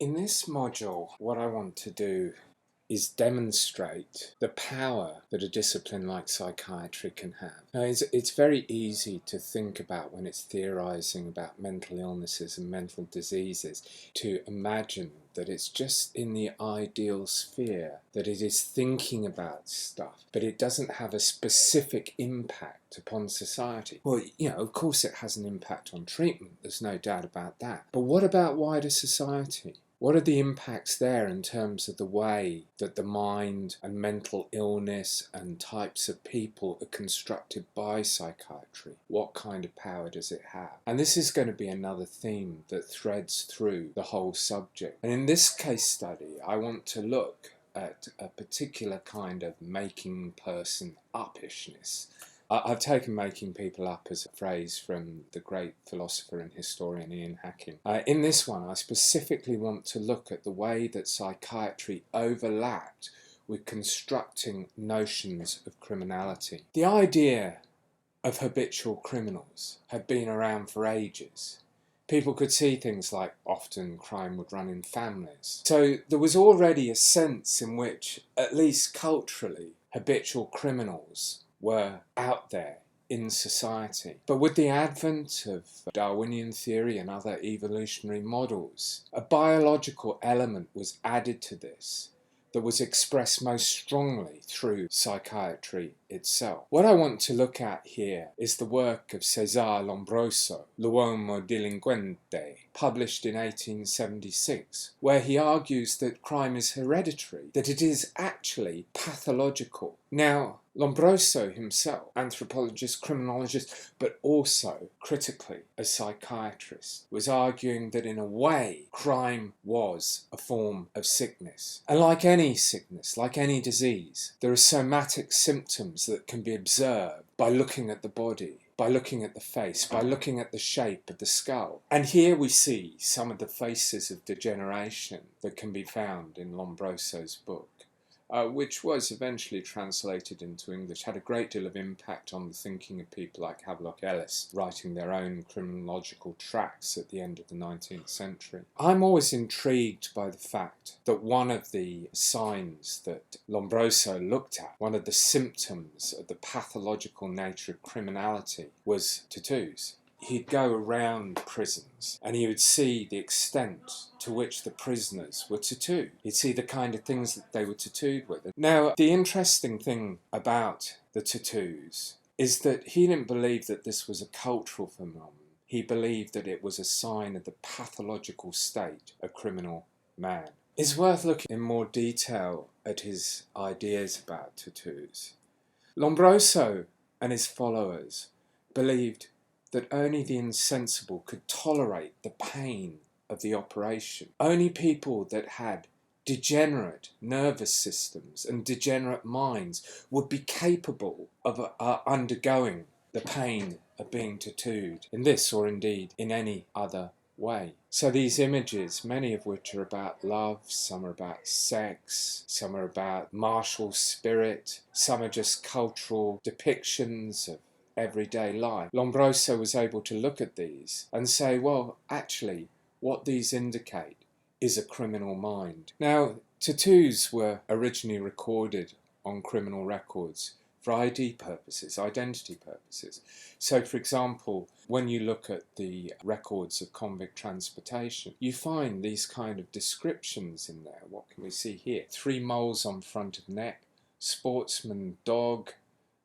In this module, what I want to do is demonstrate the power that a discipline like psychiatry can have. Now, it's very easy to think about when it's theorizing about mental illnesses and mental diseases to imagine that it's just in the ideal sphere, that it is thinking about stuff, but it doesn't have a specific impact upon society. Well, of course it has an impact on treatment, there's no doubt about that. But what about wider society? What are the impacts there in terms of the way that the mind and mental illness and types of people are constructed by psychiatry? What kind of power does it have? And this is going to be another theme that threads through the whole subject. And in this case study, I want to look at a particular kind of making person uppishness. I've taken making people up as a phrase from the great philosopher and historian Ian Hacking. In this one, I specifically want to look at the way that psychiatry overlapped with constructing notions of criminality. The idea of habitual criminals had been around for ages. People could see things like often crime would run in families. So there was already a sense in which, at least culturally, habitual criminals were out there in society. But with the advent of Darwinian theory and other evolutionary models, a biological element was added to this that was expressed most strongly through psychiatry itself. What I want to look at here is the work of Cesare Lombroso, L'Uomo Delinquente, published in 1876, where he argues that crime is hereditary, that it is actually pathological. Now, Lombroso himself, anthropologist, criminologist, but also critically a psychiatrist, was arguing that in a way crime was a form of sickness. And like any sickness, like any disease, there are somatic symptoms that can be observed by looking at the body, by looking at the face, by looking at the shape of the skull. And here we see some of the faces of degeneration that can be found in Lombroso's book. Which was eventually translated into English, had a great deal of impact on the thinking of people like Havelock Ellis, writing their own criminological tracts at the end of the 19th century. I'm always intrigued by the fact that one of the signs that Lombroso looked at, one of the symptoms of the pathological nature of criminality, was tattoos. He'd go around prisons and he would see the extent to which the prisoners were tattooed. He'd see the kind of things that they were tattooed with. Now, the interesting thing about the tattoos is that he didn't believe that this was a cultural phenomenon. He believed that it was a sign of the pathological state of criminal man. It's worth looking in more detail at his ideas about tattoos. Lombroso and his followers believed that only the insensible could tolerate the pain of the operation. Only people that had degenerate nervous systems and degenerate minds would be capable of undergoing the pain of being tattooed in this or indeed in any other way. So these images, many of which are about love, some are about sex, some are about martial spirit, some are just cultural depictions of everyday life. Lombroso was able to look at these and say, well, actually, what these indicate is a criminal mind. Now, tattoos were originally recorded on criminal records for ID purposes, identity purposes. So, for example, when you look at the records of convict transportation, you find these kind of descriptions in there. What can we see here? 3 moles on front of neck, sportsman dog,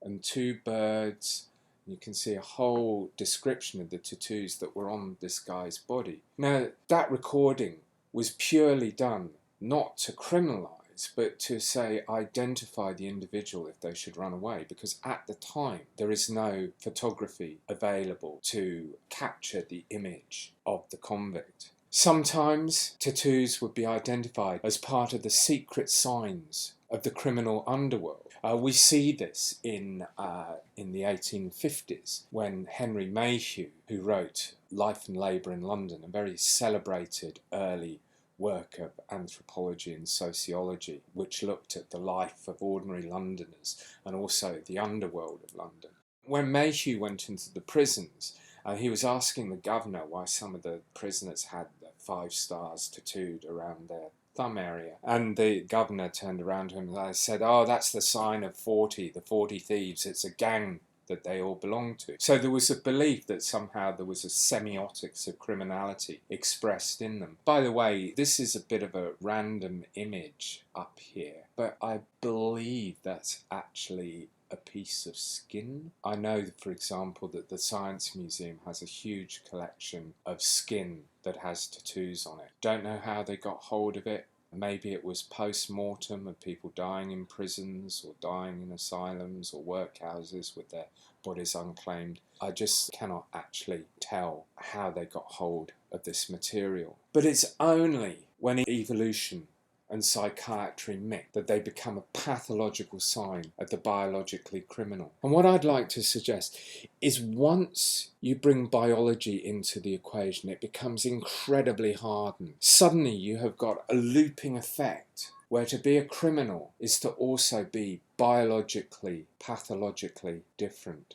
and 2 birds. You can see a whole description of the tattoos that were on this guy's body. Now, that recording was purely done not to criminalize, but to say identify the individual if they should run away, because at the time there is no photography available to capture the image of the convict. Sometimes tattoos would be identified as part of the secret signs of the criminal underworld. We see this in the 1850s when Henry Mayhew, who wrote Life and Labour in London, a very celebrated early work of anthropology and sociology, which looked at the life of ordinary Londoners and also the underworld of London. When Mayhew went into the prisons, he was asking the governor why some of the prisoners had the 5 stars tattooed around their thumb area. And the governor turned around to him and said, "Oh, that's the sign of 40, the 40 thieves. It's a gang that they all belong to." So there was a belief that somehow there was a semiotics of criminality expressed in them. By the way, this is a bit of a random image up here, but I believe that's actually a piece of skin. I know, for example, that the Science Museum has a huge collection of skin that has tattoos on it. Don't know how they got hold of it. Maybe it was post-mortem of people dying in prisons or dying in asylums or workhouses with their bodies unclaimed. I just cannot actually tell how they got hold of this material. But it's only when evolution and psychiatry mix that they become a pathological sign of the biologically criminal. And what I'd like to suggest is once you bring biology into the equation, it becomes incredibly hardened. Suddenly you have got a looping effect where to be a criminal is to also be biologically, pathologically different.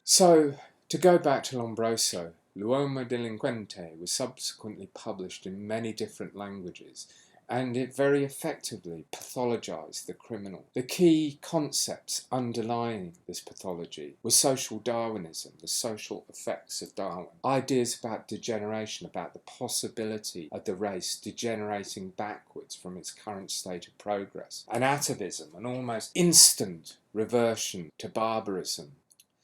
So, to go back to Lombroso, L'Uomo Delinquente was subsequently published in many different languages, and it very effectively pathologized the criminal. The key concepts underlying this pathology was social Darwinism, the social effects of Darwin, ideas about degeneration, about the possibility of the race degenerating backwards from its current state of progress, and atavism, an almost instant reversion to barbarism.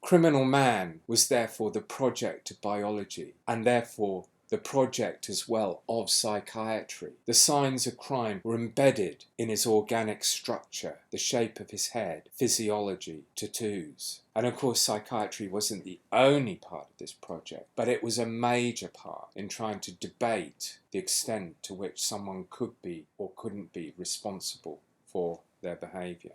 Criminal man was therefore the project of biology, and therefore the project as well of psychiatry. The signs of crime were embedded in his organic structure, the shape of his head, physiology, tattoos. And of course psychiatry wasn't the only part of this project, but it was a major part in trying to debate the extent to which someone could be or couldn't be responsible for their behaviour.